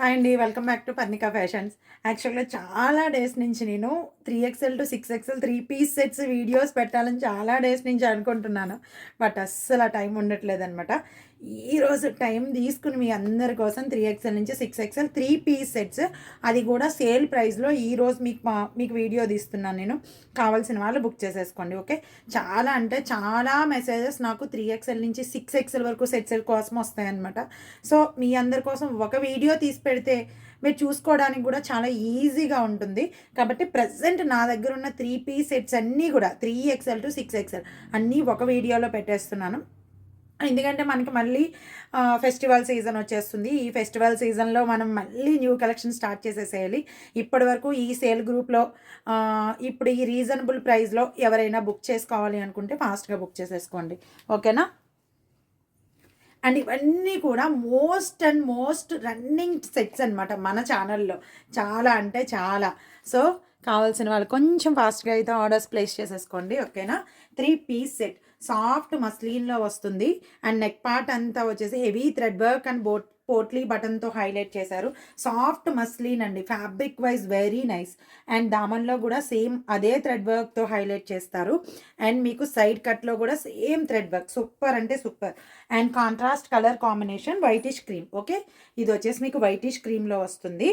Hi అండి, welcome back to Parnika fashions. యాక్చువల్గా చాలా డేస్ నుంచి నేను 3XL to 6XL 3 piece sets videos పెట్టాలని చాలా డేస్ నుంచి అనుకుంటున్నాను. బట్ అస్సలు ఆ టైం ఉండట్లేదనమాట. ఈరోజు టైం తీసుకుని మీ అందరి కోసం 3XL నుంచి 6XL 3 పీస్ సెట్స్, అది కూడా సేల్ ప్రైస్లో ఈరోజు మీకు వీడియో తీస్తున్నాను నేను. కావాల్సిన వాళ్ళు బుక్ చేసేసుకోండి. ఓకే, చాలా అంటే చాలా మెసేజెస్ నాకు 3XL నుంచి 6XL వరకు సెట్స్ కోసం వస్తాయన్నమాట. సో మీ అందరి కోసం ఒక వీడియో తీసి పెడితే మీరు చూసుకోవడానికి కూడా చాలా ఈజీగా ఉంటుంది. కాబట్టి ప్రజెంట్ నా దగ్గర ఉన్న 3 పీస్ సెట్స్ అన్నీ కూడా 3XL టు 6XL అన్నీ ఒక వీడియోలో పెట్టేస్తున్నాను. ఎందుకంటే మనకి మళ్ళీ ఫెస్టివల్ సీజన్ వచ్చేస్తుంది. ఈ ఫెస్టివల్ సీజన్లో మనం మళ్ళీ న్యూ కలెక్షన్ స్టార్ట్ చేసేసేయాలి. ఇప్పటి వరకు ఈ సేల్ గ్రూప్లో ఇప్పుడు ఈ రీజనబుల్ ప్రైస్లో ఎవరైనా బుక్ చేసుకోవాలి అనుకుంటే ఫాస్ట్గా బుక్ చేసేసుకోండి. ఓకేనా? అండ్ ఇవన్నీ కూడా మోస్ట్ రన్నింగ్ సెట్స్ అనమాట మన ఛానల్లో. చాలా అంటే చాలా. సో కావాల్సిన వాళ్ళు కొంచెం ఫాస్ట్గా అయితే ఆర్డర్స్ ప్లేస్ చేసేసుకోండి. ఓకేనా? 3 పీస్ సెట్ సాఫ్ట్ మస్లీన్లో వస్తుంది. అండ్ నెక్ పార్ట్ అంతా వచ్చేసి హెవీ థ్రెడ్ వర్క్ అండ్ పోట్లీ బటన్తో హైలైట్ చేశారు. సాఫ్ట్ మస్లీన్ అండి, fabric wise very nice. And దామన్లో కూడా సేమ్ అదే థ్రెడ్ వర్క్తో హైలైట్ చేస్తారు. అండ్ మీకు సైడ్ కట్లో కూడా సేమ్ థ్రెడ్ వర్క్, సూపర్ అంటే super. And contrast colour combination whitish cream. Okay, ఇది వచ్చేసి మీకు వైటిష్ క్రీమ్లో వస్తుంది.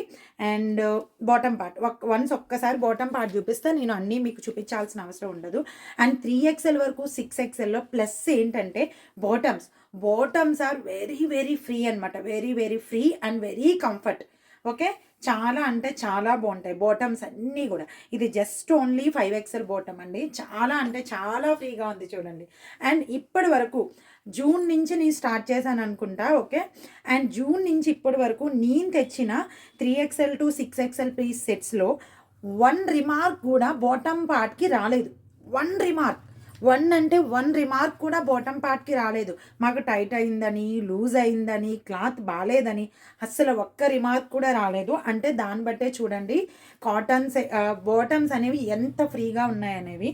అండ్ బాటమ్ పార్ట్ వన్స్ ఒక్కసారి బాటమ్ పార్ట్ చూపిస్తే నేను అన్నీ మీకు చూపించాల్సిన అవసరం ఉండదు. అండ్ 3XL వరకు 6XLలో ప్లస్ ఏంటంటే బాటమ్స్ ఆర్ వెరీ ఫ్రీ అనమాట. Very free and very comfort. Okay, చాలా అంటే చాలా బాగుంటాయి బాటమ్స్ అన్నీ కూడా. ఇది జస్ట్ ఓన్లీ 5XL బాటమ్ అండి. చాలా అంటే చాలా ఫ్రీగా ఉంది చూడండి. అండ్ ఇప్పటి వరకు జూన్ నుంచి నేను స్టార్ట్ చేశాను అనుకుంటా. ఓకే, అండ్ జూన్ నుంచి ఇప్పటి వరకు నేను తెచ్చిన 3XL టు 6XL పీస్ సెట్స్లో 1 రిమార్క్ కూడా బాటమ్ పార్ట్కి రాలేదు. 1 రిమార్క్ కూడా బాటమ్ పార్ట్కి రాలేదు. మాకు టైట్ అయిందని, లూజ్ అయిందని, క్లాత్ బాగాలేదని అస్సలు ఒక్క రిమార్క్ కూడా రాలేదు. అంటే దాన్ని బట్టే చూడండి బాటమ్స్ అనేవి ఎంత ఫ్రీగా ఉన్నాయనేవి.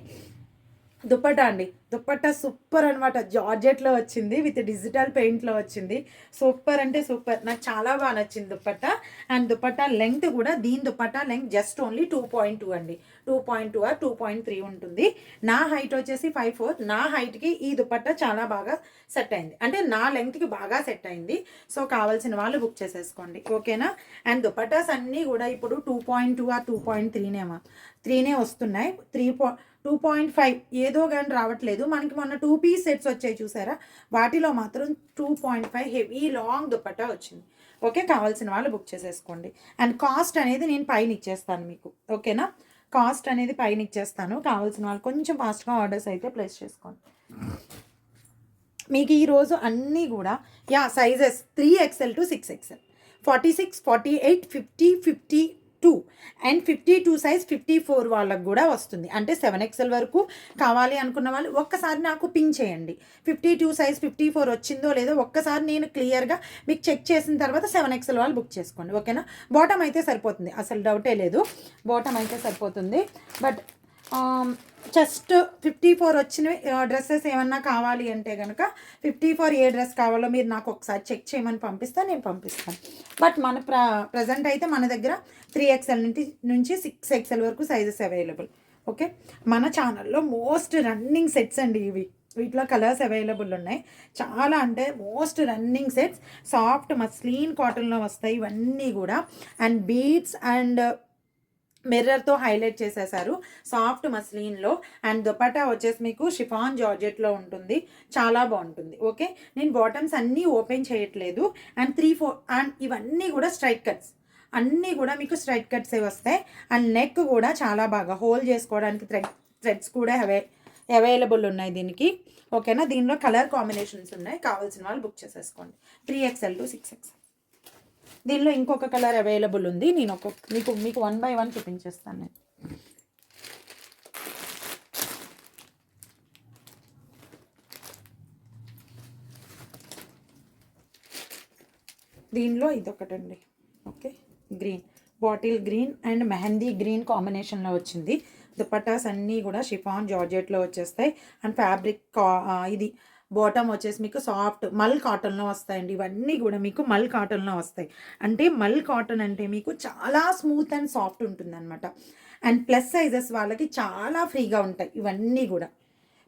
దుప్పట్టా అండి, దుప్పట్టా సూపర్ అనమాట. జార్జెట్లో వచ్చింది, విత్ డిజిటల్ పెయింట్లో వచ్చింది. సూపర్ అంటే సూపర్, నాకు చాలా బాగా నచ్చింది దుప్పట్టా. అండ్ దుప్పట్టా లెంగ్త్ కూడా, దీని దుప్పట్టా లెంగ్త్ జస్ట్ ఓన్లీ 2.2 అండి. 2.2 ఆర్ 2.3 ఉంటుంది. నా హైట్ వచ్చేసి 5'4". నా హైట్కి ఈ దుప్పట్టా చాలా బాగా సెట్ అయింది, అంటే నా లెంగ్త్కి బాగా సెట్ అయింది. సో కావాల్సిన వాళ్ళు బుక్ చేసేసుకోండి. ఓకేనా? అండ్ దుప్పట్టాస్ అన్నీ కూడా ఇప్పుడు 2.2 ఆర్ 2.3నే వస్తున్నాయి. 2.5 ఏదో కానీ రావట్లేదు మనకి. మొన్న 2 పీస్ సెట్స్ వచ్చాయి చూసారా, వాటిలో మాత్రం 2.5 హెవీ లాంగ్ దుప్పట్టా వచ్చింది. ఓకే, కావాల్సిన వాళ్ళు బుక్ చేసేసుకోండి. అండ్ కాస్ట్ అనేది నేను పైన ఇచ్చేస్తాను మీకు. ఓకేనా? కాస్ట్ అనేది పైన ఇచ్చేస్తాను. కావాల్సిన వాళ్ళు కొంచెం ఫాస్ట్గా ఆర్డర్స్ అయితే ప్లేస్ చేసుకోండి. మీకు ఈరోజు అన్నీ కూడా sizes 3XL to 6XL, 46, 48, 50, 52 and 52 size 54 వాళ్ళకు కూడా వస్తుంది. అంటే 7XL వరకు కావాలి అనుకున్న వాళ్ళు ఒక్కసారి నాకు పింక్ చేయండి. 52 సైజ్ 54 వచ్చిందో లేదో ఒక్కసారి నేను క్లియర్గా మీకు చెక్ చేసిన తర్వాత 7XL వాళ్ళు బుక్ చేసుకోండి. ఓకేనా? బాటమ్ అయితే సరిపోతుంది, అసలు డౌటే లేదు, బాటమ్ అయితే సరిపోతుంది. బట్ జస్ట్ 54 వచ్చిన డ్రెస్సెస్ ఏమన్నా కావాలి అంటే కనుక 54 ఏ డ్రెస్ కావాలో మీరు నాకు ఒకసారి చెక్ చేయమని పంపిస్తే నేను పంపిస్తాను. బట్ మన ప్రజెంట్ అయితే మన దగ్గర 3XL నుంచి 6XL వరకు సైజెస్ అవైలబుల్. ఓకే, మన ఛానల్లో మోస్ట్ రన్నింగ్ సెట్స్ అండి ఇవి. వీటిలో కలర్స్ అవైలబుల్ ఉన్నాయి. చాలా అంటే most running sets. Soft muslin కాటన్లో వస్తాయి ఇవన్నీ కూడా. అండ్ బీడ్స్ అండ్ మిర్రర్తో హైలైట్ చేసేసారు సాఫ్ట్ మస్లీన్లో. అండ్ దుపట్టా వచ్చేసి మీకు షిఫాన్ జార్జెట్లో ఉంటుంది, చాలా బాగుంటుంది. ఓకే, నేను బాటమ్స్ అన్నీ ఓపెన్ చేయట్లేదు. అండ్ 3-4 అండ్ ఇవన్నీ కూడా స్ట్రైట్ కట్స్, అన్నీ కూడా మీకు స్ట్రైట్ కట్సే వస్తాయి. అండ్ నెక్ కూడా చాలా బాగా హోల్డ్ చేసుకోవడానికి థ్రెడ్స్ కూడా అవైలబుల్ ఉన్నాయి దీనికి. ఓకేనా? దీనిలో కలర్ కాంబినేషన్స్ ఉన్నాయి, కావాల్సిన వాళ్ళు బుక్ చేసేసుకోండి. 3XL to 6XL. దీనిలో ఇంకొక కలర్ అవైలబుల్ ఉంది, నేను మీకు 1 by 1 చూపించేస్తాను నేను. దీనిలో ఇదొకటండి. Okay, green, bottle green and mehndi green కాంబినేషన్లో వచ్చింది. దుపట్టాస్ అన్నీ కూడా షిఫాన్ జార్జెట్లో వచ్చేస్తాయి. అండ్ ఫ్యాబ్రిక్ ఇది బాటమ్ వచ్చేసి మీకు సాఫ్ట్ మల్ కాటన్లో వస్తాయండి. ఇవన్నీ కూడా మీకు మల్ కాటన్లో వస్తాయి. అంటే మల్ కాటన్ అంటే మీకు చాలా స్మూత్ అండ్ సాఫ్ట్ ఉంటుందన్నమాట. అండ్ ప్లస్ సైజెస్ వాళ్ళకి చాలా ఫ్రీగా ఉంటాయి ఇవన్నీ కూడా.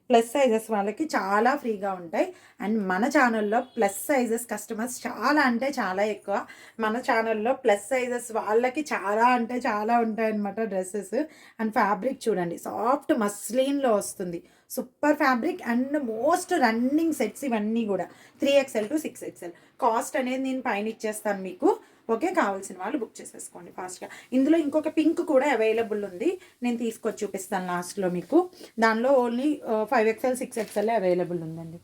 ప్లస్ సైజెస్ వాళ్ళకి చాలా ఫ్రీగా ఉంటాయి. అండ్ మన ఛానల్లో ప్లస్ సైజెస్ కస్టమర్స్ చాలా అంటే చాలా ఎక్కువ. మన ఛానల్లో ప్లస్ సైజెస్ వాళ్ళకి చాలా అంటే చాలా ఉంటాయన్నమాట డ్రెస్సెస్. అండ్ ఫ్యాబ్రిక్ చూడండి, సాఫ్ట్ మస్లిన్లో వస్తుంది. Super fabric and most running sets ఇవన్నీ కూడా 3XL to 6XL. కాస్ట్ అనేది నేను పైన ఇచ్చేస్తాను మీకు. ఓకే, కావాల్సిన వాళ్ళు బుక్ చేసేసుకోండి ఫాస్ట్గా. ఇందులో ఇంకొక పింక్ కూడా అవైలబుల్ ఉంది, నేను తీసుకొచ్చి చూపిస్తాను లాస్ట్లో మీకు. దానిలో ఓన్లీ 5XL 6XL అవైలబుల్ ఉందండి.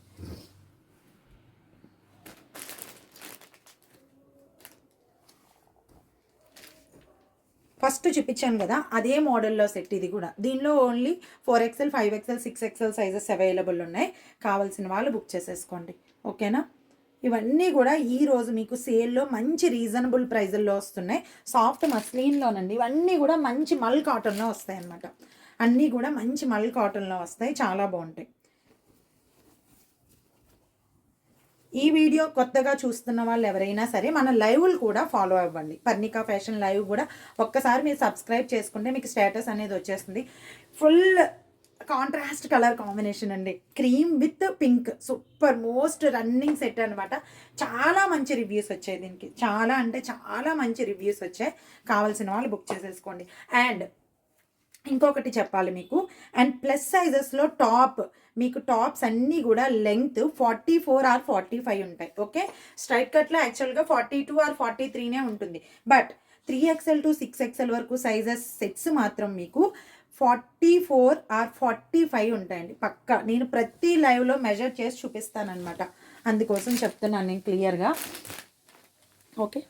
ఫస్ట్ చూపించాను కదా అదే మోడల్లో సెట్ ఇది కూడా. దీనిలో only 4XL 5XL 6XL sizes available ఉన్నాయి. కావాల్సిన వాళ్ళు బుక్ చేసేసుకోండి. ఓకేనా. ఇవన్నీ కూడా ఈరోజు మీకు సేల్లో మంచి రీజనబుల్ ప్రైజుల్లో వస్తున్నాయి. సాఫ్ట్ మస్లీన్లోనండి. ఇవన్నీ కూడా మంచి మల్ కాటన్లో వస్తాయి అన్నమాట. అన్నీ కూడా మంచి మల్ కాటన్లో వస్తాయి, చాలా బాగుంటాయి. ఈ వీడియో కొత్తగా చూస్తున్న వాళ్ళు ఎవరైనా సరే మన లైవ్లు కూడా ఫాలో అవ్వండి. పర్ణికా ఫ్యాషన్ లైవ్ కూడా ఒక్కసారి మీరు సబ్స్క్రైబ్ చేసుకుంటే మీకు స్టేటస్ అనేది వచ్చేస్తుంది. ఫుల్ కాంట్రాస్ట్ కలర్ కాంబినేషన్ అండి, cream with pink. Super most running set అనమాట. చాలా మంచి రివ్యూస్ వచ్చాయి దీనికి, చాలా అంటే చాలా మంచి రివ్యూస్ వచ్చాయి. కావాల్సిన వాళ్ళు బుక్ చేసేసుకోండి. అండ్ ఇంకొకటి చెప్పాలి మీకు, అండ్ ప్లస్ సైజెస్లో మీకు టాప్స్ అన్నీ కూడా లెంగ్త్ 44 or 45 ఉంటాయి. ఓకే, స్ట్రైట్ కట్లో యాక్చువల్గా 42 or 43 ఉంటుంది. బట్ 3XL to 6XL వరకు సైజెస్ సెట్స్ మాత్రం మీకు 44 or 45 ఉంటాయండి పక్కా. నేను ప్రతి లైవ్లో మెజర్ చేసి చూపిస్తానమాట, అందుకోసం చెప్తున్నాను నేను క్లియర్గా. ఓకే,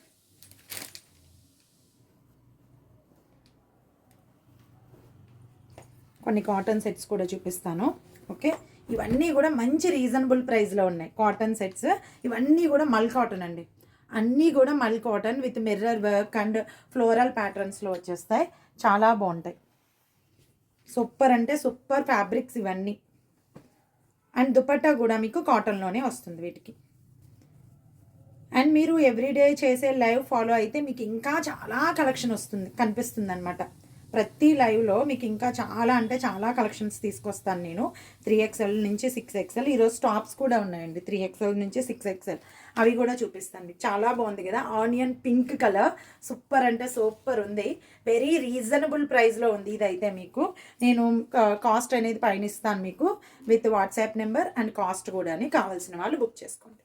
కొన్ని కాటన్ సెట్స్ కూడా చూపిస్తాను. ఓకే, ఇవన్నీ కూడా మంచి రీజనబుల్ ప్రైస్లో ఉన్నాయి కాటన్ సెట్స్. ఇవన్నీ కూడా మల్ కాటన్ అండి, అన్నీ కూడా mul cotton with mirror work and floral ప్యాటర్న్స్లో వచ్చేస్తాయి. చాలా బాగుంటాయి. సూపర్ అంటే సూపర్ ఫ్యాబ్రిక్స్ ఇవన్నీ. అండ్ దుపట్టా కూడా మీకు కాటన్లోనే వస్తుంది వీటికి. అండ్ మీరు ఎవ్రీడే చేసే లైవ్ ఫాలో అయితే మీకు ఇంకా చాలా కలెక్షన్ కనిపిస్తుంది అనమాట. ప్రతి లైవ్లో మీకు ఇంకా చాలా అంటే చాలా కలెక్షన్స్ తీసుకొస్తాను నేను. 3XL నుంచి 6XL. ఈరోజు టాప్స్ కూడా ఉన్నాయండి 3XL నుంచి 6XL, అవి కూడా చూపిస్తాను. చాలా బాగుంది కదా, ఆనియన్ పింక్ కలర్. సూపర్ అంటే సూపర్ ఉంది. వెరీ రీజనబుల్ ప్రైస్లో ఉంది ఇదైతే. మీకు నేను కాస్ట్ అనేది పైన ఇస్తాను మీకు with WhatsApp number and cost కూడా. కావాల్సిన వాళ్ళు బుక్ చేసుకోండి.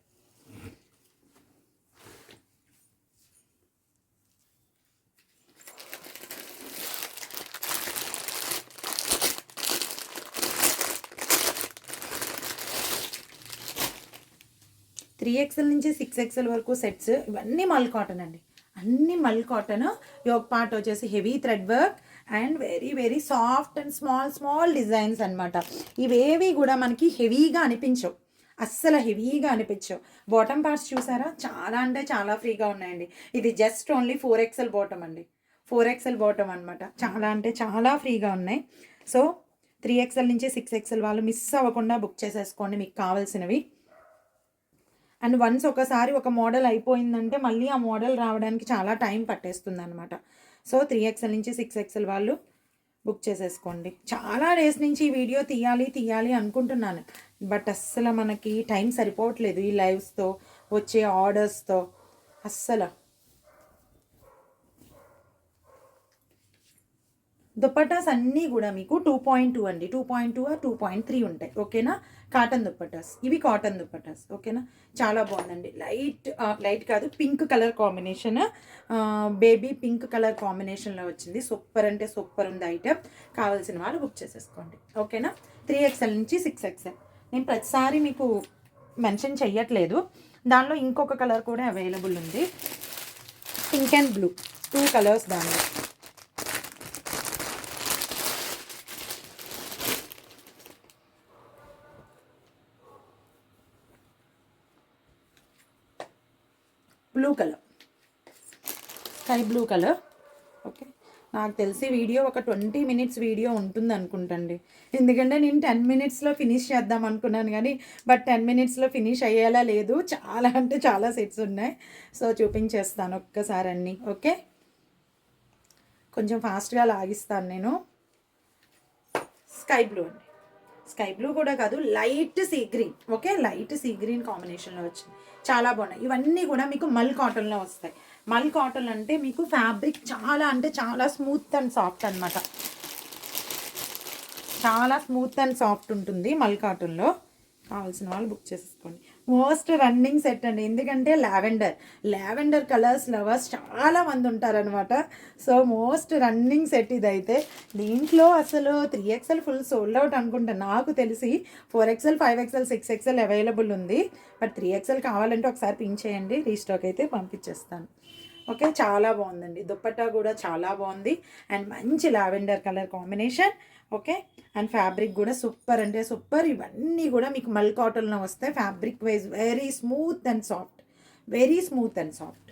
త్రీ ఎక్స్ఎల్ నుంచి 6XL వరకు సెట్స్ ఇవన్నీ మల్ కాటన్ అండి, అన్ని మల్ కాటన్. యోక్ పార్ట్ వచ్చేసి heavy thread work and very very soft and small designs అనమాట. ఇవేవి కూడా మనకి హెవీగా అనిపించవు, అస్సలు హెవీగా అనిపించవు. బాటమ్ పార్ట్స్ చూసారా, చాలా అంటే చాలా ఫ్రీగా ఉన్నాయండి. ఇది జస్ట్ ఓన్లీ 4XL బాటమ్ అండి, 4XL బాటమ్ అనమాట. చాలా అంటే చాలా ఫ్రీగా ఉన్నాయి. సో 3XL నుంచి 6XL వాళ్ళు మిస్ అవ్వకుండా బుక్ చేసేసుకోండి మీకు కావాల్సినవి. అండ్ వన్స్ ఒకసారి ఒక మోడల్ అయిపోయిందంటే మళ్ళీ ఆ మోడల్ రావడానికి చాలా టైం పట్టేస్తుంది అనమాట. సో 3XL నుంచి 6XL వాళ్ళు బుక్ చేసేసుకోండి. చాలా డేస్ నుంచి ఈ వీడియో తీయాలి అనుకుంటున్నాను, బట్ అస్సలు మనకి టైం సరిపోవట్లేదు ఈ లైవ్స్తో వచ్చే ఆర్డర్స్తో అస్సలు. దుప్పటాస్ అన్నీ కూడా మీకు 2.2 అండి, 2.2 or 2.3 ఉంటాయి. ఓకేనా, కాటన్ దుప్పటాస్ ఇవి, కాటన్ దుప్పటాస్. ఓకేనా, చాలా బాగుందండి. లైట్ కాదు, pink colour combination, baby pink colour కాంబినేషన్లో వచ్చింది. సూపర్ అంటే సూపర్ ఉంది ఐటెం. కావాల్సిన వాళ్ళు బుక్ చేసేసుకోండి. ఓకేనా, 3XL నుంచి 6XL. నేను ప్రతిసారి మీకు మెన్షన్ చెయ్యట్లేదు, దానిలో ఇంకొక కలర్ కూడా అవైలబుల్ ఉంది, పింక్ అండ్ బ్లూ, 2 కలర్స్ దానిలో. Blue colour, sky blue colour. Okay, నాకు తెలిసి వీడియో ఒక 20 మినిట్స్ వీడియో ఉంటుంది అనుకుంటండి. ఎందుకంటే నేను 10 మినిట్స్లో ఫినిష్ చేద్దాం అనుకున్నాను కానీ బట్ 10 మినిట్స్లో ఫినిష్ అయ్యేలా లేదు. చాలా అంటే చాలా సెట్స్ ఉన్నాయి. సో చూపించేస్తాను ఒక్కసారి అన్నీ. ఓకే, కొంచెం ఫాస్ట్గా లాగిస్తాను నేను. స్కై బ్లూ అండి, స్కై బ్లూ కూడా కాదు, light sea green. Okay, light sea green కాంబినేషన్లో వచ్చింది, చాలా బాగున్నాయి. ఇవన్నీ కూడా మీకు మల్ కాటన్లో వస్తాయి. మల్ కాటన్ అంటే మీకు ఫ్యాబ్రిక్ చాలా అంటే చాలా స్మూత్ అండ్ సాఫ్ట్ అనమాట. చాలా స్మూత్ అండ్ సాఫ్ట్ ఉంటుంది మల్ కాటన్లో. కావాల్సిన వాళ్ళు బుక్ చేసుకోండి. మోస్ట్ రన్నింగ్ సెట్ అండి, ఎందుకంటే లావెండర్ కలర్స్ లవర్స్ చాలా మంది ఉంటారనమాట. సో మోస్ట్ రన్నింగ్ సెట్ ఇదైతే. దీంట్లో అసలు 3XL ఫుల్ సోల్డ్ అవుట్ అనుకుంటా నాకు తెలిసి. 4XL 5XL 6XL అవైలబుల్ ఉంది. బట్ 3XL కావాలంటే ఒకసారి పింక్ చేయండి, రీస్టాక్ అయితే పంపించేస్తాను. ఓకే, చాలా బాగుందండి. దుప్పట్టా కూడా చాలా బాగుంది అండ్ మంచి lavender colour combination. Okay, and fabric కూడా సూపర్ అంటే సూపర్. ఇవన్నీ కూడా మీకు మల్ కాటన్లో వస్తాయి. Fabric wise very smooth and soft, very smooth and soft.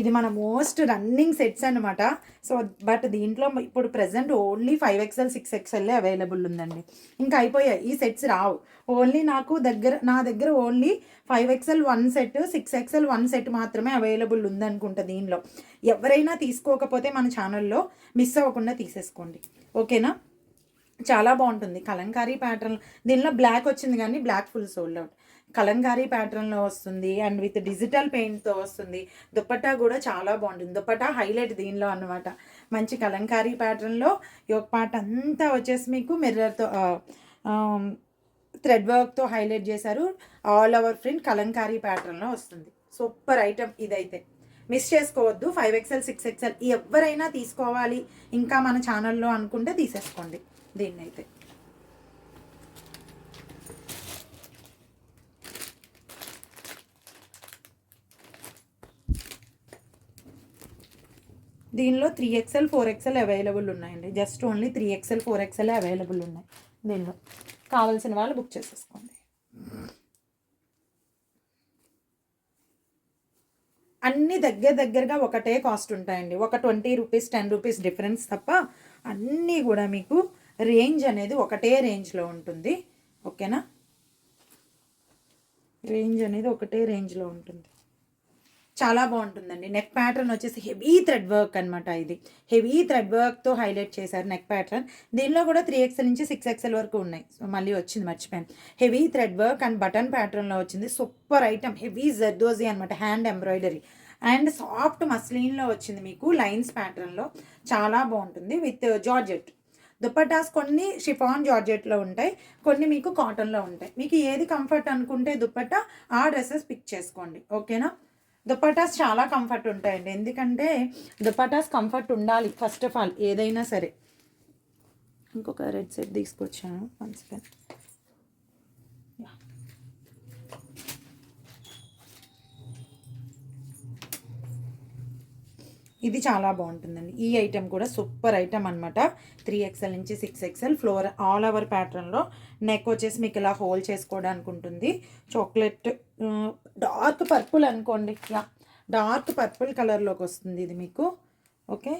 ఇది మన మోస్ట్ రన్నింగ్ సెట్స్ అనమాట. సో బట్ దీంట్లో ఇప్పుడు present only 5XL 6XL available ఉందండి. ఇంకా అయిపోయాయి, ఈ సెట్స్ రావు. ఓన్లీ నా దగ్గర only 5XL 1 set, 6XL 1 set మాత్రమే అవైలబుల్ ఉందనుకుంటా. దీనిలో ఎవరైనా తీసుకోకపోతే మన ఛానల్లో మిస్ అవ్వకుండా తీసేసుకోండి. ఓకేనా, చాలా బాగుంటుంది. కలంకారీ ప్యాటర్న్, దీనిలో బ్లాక్ వచ్చింది కానీ black full sold out. Kalamkari ప్యాటర్న్లో వస్తుంది అండ్ విత్ డిజిటల్ పెయింట్తో వస్తుంది. దుప్పట్టా కూడా చాలా బాగుంటుంది. దుప్పట్టా హైలైట్ దీనిలో అనమాట. మంచి కలంకారీ ప్యాటర్న్లో ఒక పార్ట్ అంతా వచ్చేసి మీకు మిర్రర్తో థ్రెడ్ వర్క్తో హైలైట్ చేశారు. ఆల్ ఓవర్ ప్రింట్ కలంకారీ ప్యాటర్న్లో వస్తుంది. సూపర్ ఐటమ్ ఇదైతే, మిస్ చేసుకోవద్దు. 5XL 6XL ఎవరైనా తీసుకోవాలి ఇంకా మన ఛానల్లో అనుకుంటే తీసేసుకోండి దీన్నైతే. దీనిలో 3XL 4XL అవైలబుల్ ఉన్నాయండి. Just only 3XL 4XL available ఉన్నాయి. దీనిలో కావాల్సిన వాళ్ళు బుక్ చేసేసుకోండి. అన్నీ దగ్గరగా ఒకటే కాస్ట్ ఉంటాయండి. ఒక 20 రూపీస్ 10 రూపీస్ డిఫరెన్స్ తప్ప అన్నీ కూడా మీకు రేంజ్ అనేది ఒకటే రేంజ్లో ఉంటుంది. ఓకేనా, రేంజ్ అనేది ఒకటే రేంజ్లో ఉంటుంది. చాలా బాగుంటుందండి. నెక్ ప్యాటర్న్ వచ్చేసి హెవీ థ్రెడ్ వర్క్ అనమాట. ఇది హెవీ థ్రెడ్ వర్క్తో హైలైట్ చేశారు నెక్ ప్యాటర్న్. దీనిలో కూడా 3XL నుంచి 6XL వరకు ఉన్నాయి. సో మళ్ళీ వచ్చింది, మర్చిపోయాను. Heavy thread work and button ప్యాటర్న్లో వచ్చింది. సూపర్ ఐటమ్, హెవీ జర్దోజీ అనమాట, హ్యాండ్ ఎంబ్రాయిడరీ అండ్ సాఫ్ట్ మస్లిన్లో వచ్చింది మీకు లైన్స్ ప్యాటర్న్లో. చాలా బాగుంటుంది విత్ జార్జెట్. దుపట్టాస్ కొన్ని షిఫాన్ జార్జెట్లో ఉంటాయి, కొన్ని మీకు కాటన్లో ఉంటాయి. మీకు ఏది కంఫర్ట్ అనుకుంటే దుపట్టా ఆ డ్రెస్సెస్ పిక్ చేసుకోండి. ఓకేనా, దుపట్టాస్ చాలా కంఫర్ట్ ఉంటాయండి. ఎందుకంటే దుపట్టాస్ కంఫర్ట్ ఉండాలి ఫస్ట్ ఆఫ్ ఆల్ ఏదైనా సరే. ఇంకొక రెడ్ సెట్ తీసుకొచ్చాను, 1 సెకండ్. ఇది చాలా బాగుంటుందండి. ఈ ఐటెం కూడా సూపర్ ఐటెం అనమాట. 3XL నుంచి 6XL ఫ్లోర్ ఆల్ ఓవర్ ప్యాటర్న్లో. నెక్ వచ్చేసి మీకు ఇలా హోల్డ్ చేసుకోవడానికి ఉంటుంది. చాక్లెట్ డార్క్ పర్పుల్ అనుకోండి, డార్క్ పర్పుల్ కలర్లోకి వస్తుంది ఇది మీకు. ఓకే,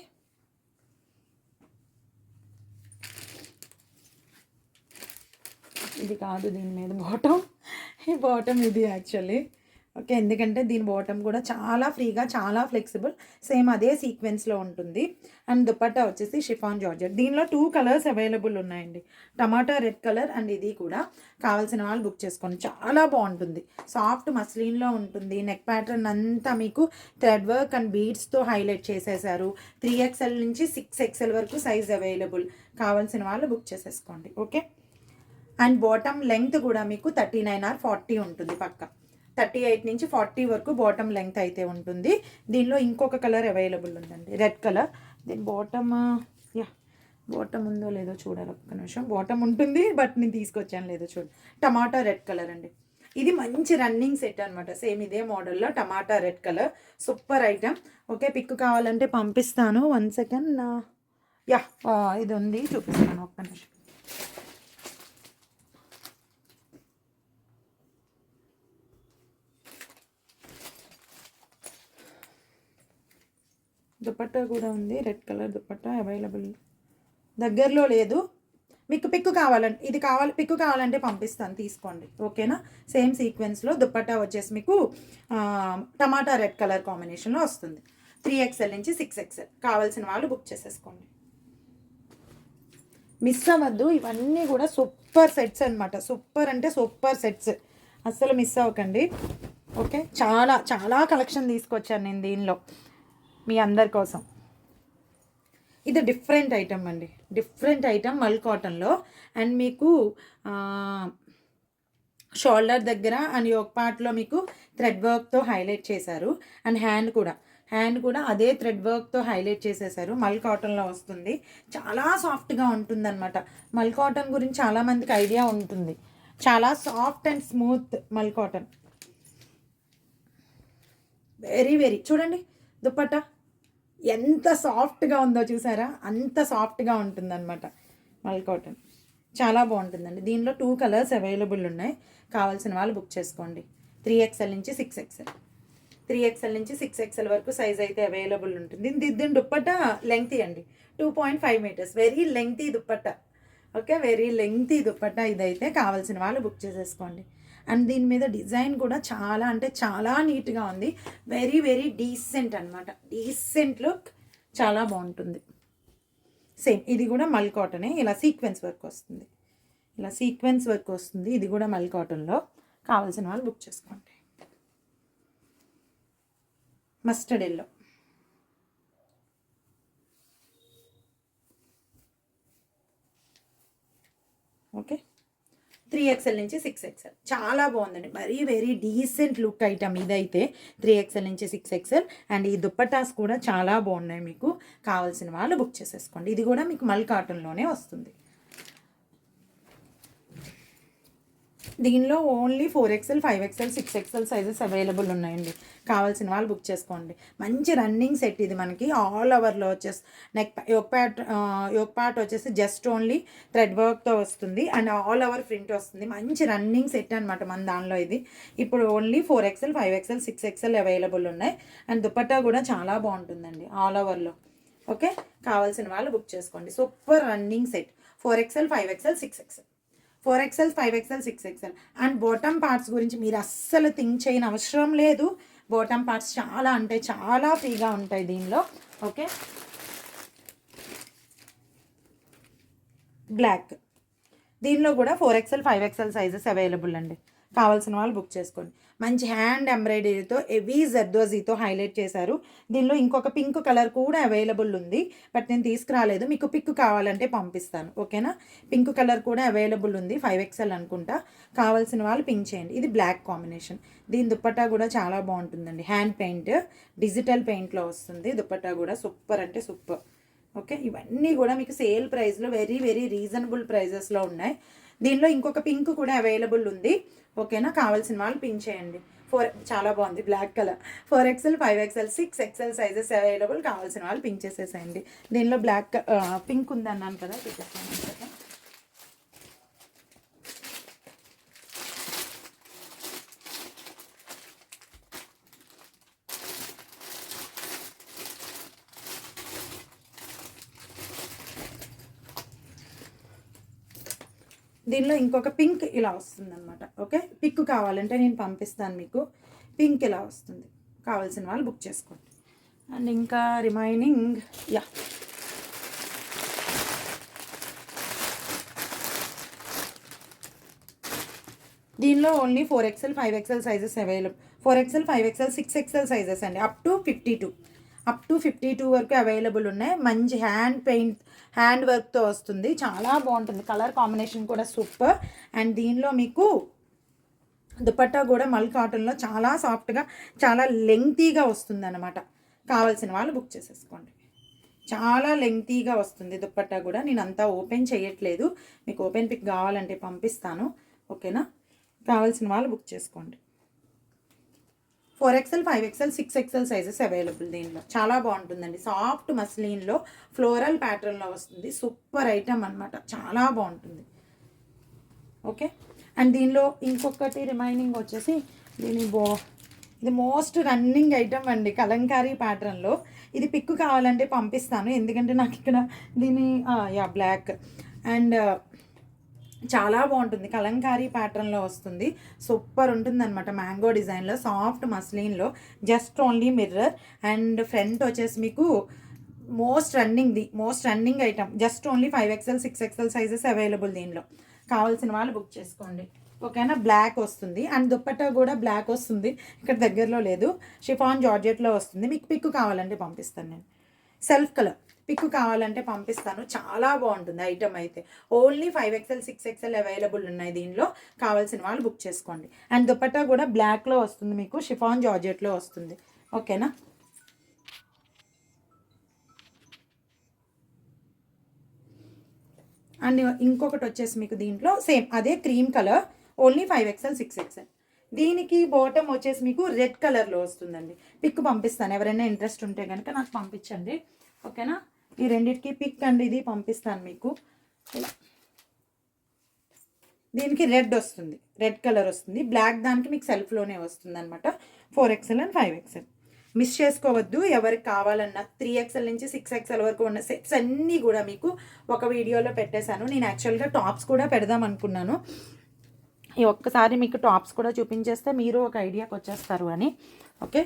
ఇది కాదు దీని మీద బాటమ్, ఈ బాటమ్ ఇది యాక్చువల్లీ. ఓకే, ఎందుకంటే దీని బాటమ్ కూడా చాలా ఫ్రీగా, చాలా ఫ్లెక్సిబుల్, సేమ్ అదే సీక్వెన్స్లో ఉంటుంది. అండ్ దుపట్టా వచ్చేసి షిఫాన్ జార్జెట్. దీనిలో 2 కలర్స్ అవైలబుల్ ఉన్నాయండి, టమాటా రెడ్ కలర్ అండ్ ఇది కూడా. కావాల్సిన వాళ్ళు బుక్ చేసుకోండి. చాలా బాగుంటుంది, సాఫ్ట్ మస్లిన్లో ఉంటుంది. నెక్ ప్యాటర్న్ అంతా మీకు థ్రెడ్ వర్క్ అండ్ బీడ్స్తో హైలైట్ చేసేసారు. 3XL నుంచి 6XL వరకు సైజ్ అవైలబుల్. కావాల్సిన వాళ్ళు బుక్ చేసేసుకోండి. ఓకే, అండ్ బాటమ్ లెంగ్త్ కూడా మీకు 39 or 40 ఉంటుంది పక్క. 38 నుంచి 40 వరకు బాటమ్ లెంగ్త్ అయితే ఉంటుంది. దీనిలో ఇంకొక కలర్ అవైలబుల్ ఉందండి, రెడ్ కలర్. దీని బాటమ్ బాటమ్ ఉందో లేదో చూడాలి, ఒక్క నిమిషం. బాటమ్ ఉంటుంది బట్ నేను తీసుకొచ్చాను లేదో చూడండి. టమాటా రెడ్ కలర్ అండి. ఇది మంచి రన్నింగ్ సెట్ అనమాట. సేమ్ ఇదే మోడల్లో tomato red colour, super item. Okay, pick కావాలంటే పంపిస్తాను. 1 సెకండ్. ఇది ఉంది, చూపిస్తాను, ఒక్క నిమిషం. దుపట్టా కూడా ఉంది, రెడ్ కలర్ దుపట్టా అవైలబుల్. దగ్గరలో లేదు, మీకు పిక్ కావాలంటే ఇది పిక్ కావాలంటే పంపిస్తాను, తీసుకోండి. ఓకేనా. సేమ్ సీక్వెన్స్లో దుపట్టా వచ్చేసి మీకు టమాటా రెడ్ కలర్ కాంబినేషన్లో వస్తుంది. 3XL నుంచి 6XL కావాల్సిన వాళ్ళు బుక్ చేసేసుకోండి. మిస్ అవ్వద్దు, ఇవన్నీ కూడా సూపర్ సెట్స్ అనమాట. సూపర్ అంటే సూపర్ సెట్స్, అస్సలు మిస్ అవ్వకండి. ఓకే, చాలా చాలా కలెక్షన్ తీసుకొచ్చాను నేను దీనిలో మీ అందరి కోసం. ఇది డిఫరెంట్ ఐటమ్ అండి, డిఫరెంట్ ఐటమ్ మల్ కాటన్లో. అండ్ మీకు షోల్డర్ దగ్గర అండ్ యోక్ పార్ట్లో మీకు థ్రెడ్ వర్క్తో హైలైట్ చేశారు. అండ్ హ్యాండ్ కూడా అదే థ్రెడ్ వర్క్తో హైలైట్ చేసేసారు. మల్ కాటన్లో వస్తుంది, చాలా సాఫ్ట్గా ఉంటుందన్నమాట. మల్ కాటన్ గురించి చాలామందికి ఐడియా ఉంటుంది, చాలా సాఫ్ట్ అండ్ స్మూత్ మల్ కాటన్. వెరీ వెరీ చూడండి దుపట్టా ఎంత సాఫ్ట్గా ఉందో చూసారా, అంత సాఫ్ట్గా ఉంటుందన్నమాట మల్ కాటన్. చాలా బాగుంటుందండి. దీనిలో 2 కలర్స్ అవైలబుల్ ఉన్నాయి, కావాల్సిన వాళ్ళు బుక్ చేసుకోండి. 3XL నుంచి 6XL, 3XL నుంచి 6XL వరకు సైజ్ అయితే అవైలబుల్ ఉంటుంది. దీని దుప్పట్టా లెంగ్తీ అండి, 2.5 metres, very lengthy dupatta. Okay, very lengthy dupatta ఇదైతే. కావాల్సిన వాళ్ళు బుక్ చేసేసుకోండి. అండ్ దీని మీద డిజైన్ కూడా చాలా అంటే చాలా నీట్గా ఉంది, వెరీ వెరీ డీసెంట్ అనమాట, డీసెంట్ లుక్, చాలా బాగుంటుంది. సేమ్ ఇది కూడా మల్ కాటనే, ఇలా సీక్వెన్స్ వర్క్ వస్తుంది, ఇలా సీక్వెన్స్ వర్క్ వస్తుంది. ఇది కూడా మల్ కాటన్లో, కావాల్సిన వాళ్ళు బుక్ చేసుకోండి. Mustard yellow, okay. 3XL నుంచి 6XL చాలా బాగుందండి, మరీ వెరీ డీసెంట్ లుక్ ఐటమ్ ఇదైతే. 3XL నుంచి 6XL. అండ్ ఈ దుప్పటాస్ కూడా చాలా బాగున్నాయి, మీకు కావాల్సిన వాళ్ళు బుక్ చేసేసుకోండి. ఇది కూడా మీకు మల్ కాటన్లోనే వస్తుంది. దీనిలో only 4XL, 5XL, 6XL sizes available ఉన్నాయండి, కావాల్సిన వాళ్ళు బుక్ చేసుకోండి. మంచి రన్నింగ్ సెట్ ఇది, మనకి ఆల్ ఓవర్లో వచ్చేసి యోక్ పార్ట్ వచ్చేసి జస్ట్ ఓన్లీ థ్రెడ్ వర్క్తో వస్తుంది అండ్ ఆల్ ఓవర్ ప్రింట్ వస్తుంది. మంచి రన్నింగ్ సెట్ అనమాట మన దానిలో ఇది. ఇప్పుడు only 4XL, 5XL, 6XL available ఉన్నాయి. అండ్ దుపట్టా కూడా చాలా బాగుంటుందండి ఆల్ ఓవర్లో. ఓకే, కావాల్సిన వాళ్ళు బుక్ చేసుకోండి. Super running set, 4XL, 5XL, 6XL, 4XL, 5XL, 6XL. And bottom parts గురించి మీరు అస్సలు థింక్ చేయని అవసరం లేదు. బాటమ్ పార్ట్స్ చాలా అంటే చాలా ఫ్రీగా ఉంటాయి దీనిలో. ఓకే, బ్లాక్, దీనిలో కూడా 4XL, 5XL సైజెస్ అవైలబుల్ అండి, కావాల్సిన వాళ్ళు బుక్ చేసుకోండి. మంచి హ్యాండ్ ఎంబ్రాయిడరీతో హెవీ జర్దోజీతో హైలైట్ చేశారు. దీనిలో ఇంకొక పింక్ కలర్ కూడా అవైలబుల్ ఉంది, బట్ నేను తీసుకురాలేదు, మీకు పిక్ కావాలంటే పంపిస్తాను. ఓకేనా, పింక్ కలర్ కూడా అవైలబుల్ ఉంది, 5XL అనుకుంటా, కావాల్సిన వాళ్ళు పింక్ చేయండి. ఇది బ్లాక్ కాంబినేషన్. దీని దుపట్టా కూడా చాలా బాగుంటుందండి, హ్యాండ్ పెయింట్, డిజిటల్ పెయింట్లో వస్తుంది. దుపట్టా కూడా సూపర్ అంటే సూపర్. ఓకే, ఇవన్నీ కూడా మీకు సేల్ ప్రైస్లో వెరీ వెరీ రీజనబుల్ ప్రైజెస్లో ఉన్నాయి. దీనిలో ఇంకొక పింక్ కూడా అవైలబుల్ ఉంది. ఓకేనా, కావాల్సిన వాళ్ళు పింక్ చేయండి. చాలా బాగుంది black colour. 4XL, 5XL, 6XL sizes available, కావాల్సిన వాళ్ళు పింక్ చేసేసేయండి. దీనిలో బ్లాక్ పింక్ ఉంది అన్నాను కదా, చూపిస్తాను. దీనిలో ఇంకొక పింక్ ఇలా వస్తుంది అనమాట. ఓకే, పిక్ కావాలంటే నేను పంపిస్తాను మీకు. పింక్ ఇలా వస్తుంది, కావాల్సిన వాళ్ళు బుక్ చేసుకోండి. అండ్ ఇంకా రిమైనింగ్ దీనిలో only 4XL, 5XL sizes available. 4XL, 5XL, 6XL sizes అండి, అప్ టు 52 వరకు అవైలబుల్ ఉన్నాయి. మంచి హ్యాండ్ వర్క్తో వస్తుంది, చాలా బాగుంటుంది. కలర్ కాంబినేషన్ కూడా సూపర్. అండ్ దీనిలో మీకు దుపట్టా కూడా మల్ కాటన్లో చాలా సాఫ్ట్గా చాలా లెంగ్తీగా వస్తుంది అనమాట, కావాల్సిన వాళ్ళు బుక్ చేసేసుకోండి. చాలా లెంగ్తీగా వస్తుంది దుపట్టా కూడా. నేను అంతా ఓపెన్ చేయట్లేదు, మీకు ఓపెన్ పిక్ కావాలంటే పంపిస్తాను. ఓకేనా, కావాల్సిన వాళ్ళు బుక్ చేసుకోండి. 4XL, 5XL, 6XL sizes available. దీనిలో చాలా బాగుంటుందండి, సాఫ్ట్ మస్లీన్లో ఫ్లోరల్ ప్యాటర్న్లో వస్తుంది. సూపర్ ఐటమ్ అనమాట, చాలా బాగుంటుంది. ఓకే, అండ్ దీనిలో ఇంకొకటి రిమైనింగ్ వచ్చేసి ఇది మోస్ట్ రన్నింగ్ ఐటమ్ అండి, కలంకారీ ప్యాటర్న్లో. ఇది పిక్ కావాలంటే పంపిస్తాను, ఎందుకంటే నాకు ఇక్కడ దీని బ్లాక్ అండ్ చాలా బాగుంటుంది. కలంకారీ ప్యాటర్న్లో వస్తుంది, సూపర్ ఉంటుంది అనమాట. మ్యాంగో డిజైన్లో సాఫ్ట్ మస్లిన్లో just only mirror and front వచ్చేసి మీకు most running item. Just only 5XL 6XL sizes available దీనిలో. కావాల్సిన వాళ్ళు బుక్ చేసుకోండి, ఓకేనా. బ్లాక్ వస్తుంది అండ్ దుప్పట్టా కూడా బ్లాక్ వస్తుంది, ఇక్కడ దగ్గరలో లేదు. షిఫాన్ జార్జెట్లో వస్తుంది. మీకు పిక్ కావాలంటే పంపిస్తాను నేను. సెల్ఫ్ కలర్ పిక్ కావాలంటే పంపిస్తాను, చాలా బాగుంటుంది ఐటమ్ అయితే. ఓన్లీ 5XL 6XL అవైలబుల్ ఉన్నాయి దీనిలో. కావాల్సిన వాళ్ళు బుక్ చేసుకోండి. అండ్ దుపట్టా కూడా బ్లాక్లో వస్తుంది మీకు, షిఫాన్ జార్జెట్లో వస్తుంది, ఓకేనా. అండ్ ఇంకొకటి వచ్చేసి మీకు దీంట్లో సేమ్ అదే cream colour, only 5XL 6XL. దీనికి బాటమ్ వచ్చేసి మీకు రెడ్ కలర్లో వస్తుందండి. పిక్ పంపిస్తాను, ఎవరైనా ఇంట్రెస్ట్ ఉంటే కనుక నాకు పంపించండి, ఓకేనా. ఈ రెండింటికి పిక్ అండ్ ఇది పంపిస్తాను మీకు. దీనికి రెడ్ వస్తుంది, రెడ్ కలర్ వస్తుంది. బ్లాక్ దానికి మీకు సెల్ఫ్లోనే వస్తుంది అనమాట. 4XL అండ్ 5XL మిస్ చేసుకోవద్దు. ఎవరికి కావాలన్నా 3XL నుంచి 6XL వరకు ఉన్న సెట్స్ అన్నీ కూడా మీకు ఒక వీడియోలో పెట్టేశాను. నేను యాక్చువల్గా టాప్స్ కూడా పెడదాం అనుకున్నాను. ఈ ఒక్కసారి మీకు టాప్స్ కూడా చూపించేస్తే మీరు ఒక ఐడియాకి వచ్చేస్తారు అని, ఓకే.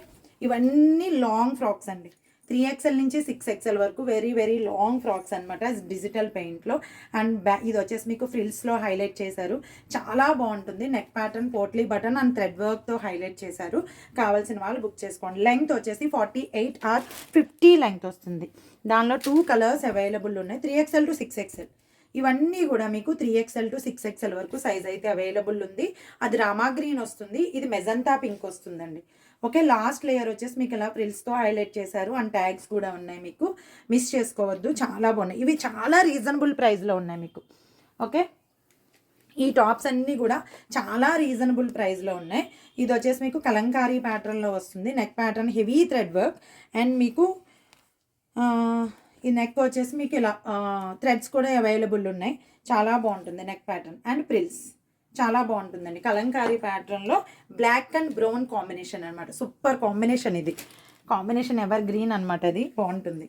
ఇవన్నీ లాంగ్ ఫ్రాక్స్ అండి, 3XL నుంచి 6XL వరకు వెరీ వెరీ లాంగ్ ఫ్రాక్స్ అనమాట, డిజిటల్ పెయింట్లో. అండ్ ఇది వచ్చేసి మీకు ఫ్రిల్స్లో హైలైట్ చేశారు, చాలా బాగుంటుంది. Neck pattern, potli button and thread వర్క్తో హైలైట్ చేశారు. కావాల్సిన వాళ్ళు బుక్ చేసుకోండి. లెంగ్త్ వచ్చేసి 48 or 50 లెంగ్త్ వస్తుంది. దానిలో 2 కలర్స్ అవైలబుల్ ఉన్నాయి, 3XL to 6XL. ఇవన్నీ కూడా మీకు 3XL to 6XL వరకు సైజ్ అయితే అవైలబుల్ ఉంది. అది రామా గ్రీన్ వస్తుంది, ఇది మెజంతా పింక్ వస్తుందండి, ఓకే. లాస్ట్ లేయర్ వచ్చేసి మీకు ఇలా ఫ్రిల్స్తో హైలైట్ చేశారు అండ్ ట్యాగ్స్ కూడా ఉన్నాయి, మీకు మిస్ చేసుకోవద్దు, చాలా బాగున్నాయి. ఇవి చాలా రీజనబుల్ ప్రైస్లో ఉన్నాయి మీకు, ఓకే. ఈ టాప్స్ అన్నీ కూడా చాలా రీజనబుల్ ప్రైస్లో ఉన్నాయి. ఇది వచ్చేసి మీకు కలంకారీ ప్యాటర్న్లో వస్తుంది. Neck pattern heavy thread work and మీకు ఈ నెక్ వచ్చేసి మీకు ఇలా థ్రెడ్స్ కూడా అవైలబుల్ ఉన్నాయి, చాలా బాగుంటుంది. నెక్ ప్యాటర్న్ అండ్ ప్రిల్స్ చాలా బాగుంటుందండి. కలంకారీ ప్యాటర్న్లో బ్లాక్ అండ్ బ్రౌన్ కాంబినేషన్ అనమాట, సూపర్ కాంబినేషన్. ఇది కాంబినేషన్ ఎవర్ గ్రీన్ అనమాట, అది బాగుంటుంది.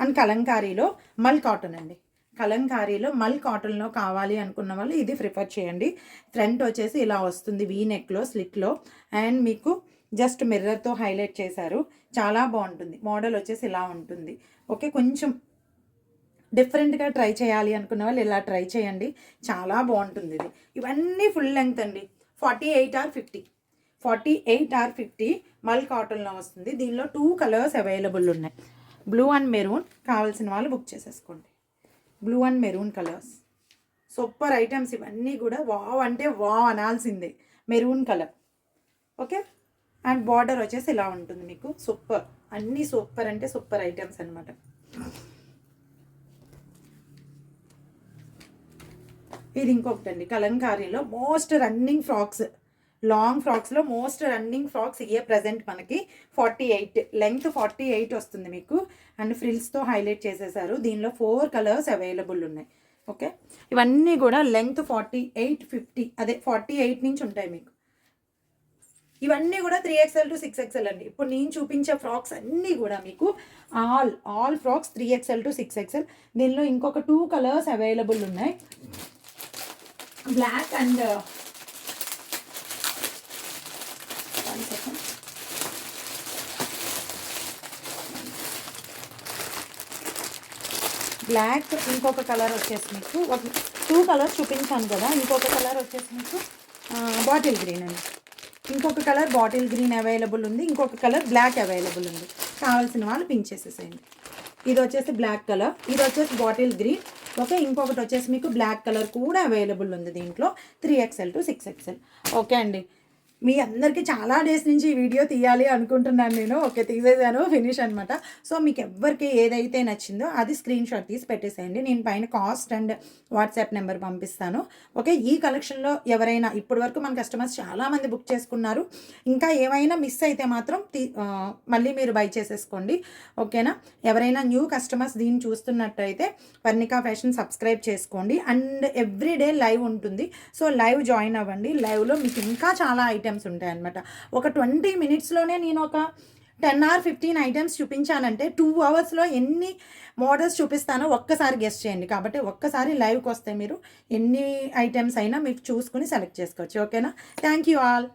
అండ్ కలంకారీలో మల్ కాటన్ అండి, కలంకారీలో మల్ కాటన్లో కావాలి అనుకున్న వాళ్ళు ఇది ప్రిఫర్ చేయండి. ఫ్రంట్ వచ్చేసి ఇలా వస్తుంది, వీ నెక్లో స్లిట్లో అండ్ మీకు జస్ట్ మిర్రర్తో హైలైట్ చేశారు, చాలా బాగుంటుంది. మోడల్ వచ్చేసి ఇలా ఉంటుంది, ఓకే. కొంచెం డిఫరెంట్గా ట్రై చేయాలి అనుకున్న వాళ్ళు ఇలా ట్రై చేయండి, చాలా బాగుంటుంది ఇది. ఇవన్నీ ఫుల్ లెంగ్త్ అండి, 48 or 50, 48 or 50 మల్ కాటన్లో వస్తుంది. దీనిలో 2 కలర్స్ అవైలబుల్ ఉన్నాయి, బ్లూ అండ్ మెరూన్. కావాల్సిన వాళ్ళు బుక్ చేసేసుకోండి. Blue and maroon colours, super items ఇవన్నీ కూడా. వావ్ అంటే వావ్ అనాల్సిందే, maroon colour, okay. And border వచ్చేసి ఇలా ఉంటుంది మీకు, సూపర్. అన్నీ సూపర్ అంటే సూపర్ ఐటమ్స్ అనమాట. ఇది ఇంకొకటి అండి, కలంకారీలో మోస్ట్ రన్నింగ్ ఫ్రాక్స్, లాంగ్ ఫ్రాక్స్లో మోస్ట్ రన్నింగ్ ఫ్రాక్స్ ఇయే ప్రజెంట్ మనకి 48 లెంగ్త్ 48 వస్తుంది మీకు అండ్ ఫ్రిల్స్తో హైలైట్ చేసేసారు. దీనిలో 4 కలర్స్ అవైలబుల్ ఉన్నాయి, ఓకే. ఇవన్నీ కూడా లెంగ్త్ 48, 50 అదే 48 నుంచి ఉంటాయి మీకు. ఇవన్నీ కూడా 3XL to 6XL అండి. ఇప్పుడు నేను చూపించే ఫ్రాక్స్ అన్నీ కూడా మీకు all frocks 3XL to 6XL. దీనిలో ఇంకొక 2 కలర్స్ అవైలబుల్ ఉన్నాయి, బ్లాక్ అండ్ బ్లాక్. ఇంకొక కలర్ వచ్చేసి మీకు 2 కలర్స్ చూపించాను కదా, ఇంకొక కలర్ వచ్చేసి మీకు బాటిల్ గ్రీన్ అండి. ఇంకొక కలర్ బాటిల్ గ్రీన్ అవైలబుల్ ఉంది, ఇంకొక కలర్ బ్లాక్ అవైలబుల్ ఉంది. కావాల్సిన వాళ్ళు పింక్ చేసేసేయండి. ఇది వచ్చేసి బ్లాక్ కలర్, ఇది వచ్చేసి బాటిల్ గ్రీన్, ఓకే. ఇంకొకటి వచ్చేసి మీకు బ్లాక్ కలర్ కూడా అవైలబుల్ ఉంది దీంట్లో, 3XL to 6XL, ఓకే అండి. మీ అందరికీ చాలా డేస్ నుంచి ఈ వీడియో తీయాలి అనుకుంటున్నాను నేను, ఓకే. తీసేసాను, ఫినిష్ అనమాట. సో మీకు ఎవరికి ఏదైతే నచ్చిందో అది స్క్రీన్ షాట్ తీసి పెట్టేసేయండి. నేను పైన కాస్ట్ అండ్ వాట్సాప్ నెంబర్ పంపిస్తాను, ఓకే. ఈ కలెక్షన్లో ఎవరైనా ఇప్పటి వరకు మన కస్టమర్స్ చాలామంది బుక్ చేసుకున్నారు, ఇంకా ఏమైనా మిస్ అయితే మాత్రం మళ్ళీ మీరు బై చేసేసుకోండి, ఓకేనా. ఎవరైనా న్యూ కస్టమర్స్ దీన్ని చూస్తున్నట్టయితే వర్ణికా ఫ్యాషన్ సబ్స్క్రైబ్ చేసుకోండి అండ్ ఎవ్రీడే లైవ్ ఉంటుంది. సో లైవ్ జాయిన్ అవ్వండి, లైవ్లో మీకు ఇంకా చాలా ఐటమ్స్ ఉంటాయన్నమాట. ఒక 20 minutesలోనే నేను ఒక 10 ఆర్ 15 ఐటెమ్స్ చూపించానంటే 2 అవర్స్‌లో ఎన్ని మోడల్స్ చూపిస్తానో ఒక్కసారి గెస్ చేయండి. కాబట్టి ఒక్కసారి లైవ్‌కొస్తే మీరు ఎన్ని ఐటెమ్స్ అయినా మీరు చూసుకొని సెలెక్ట్ చేసుకోవచ్చు. ఓకేనా? Thank you all.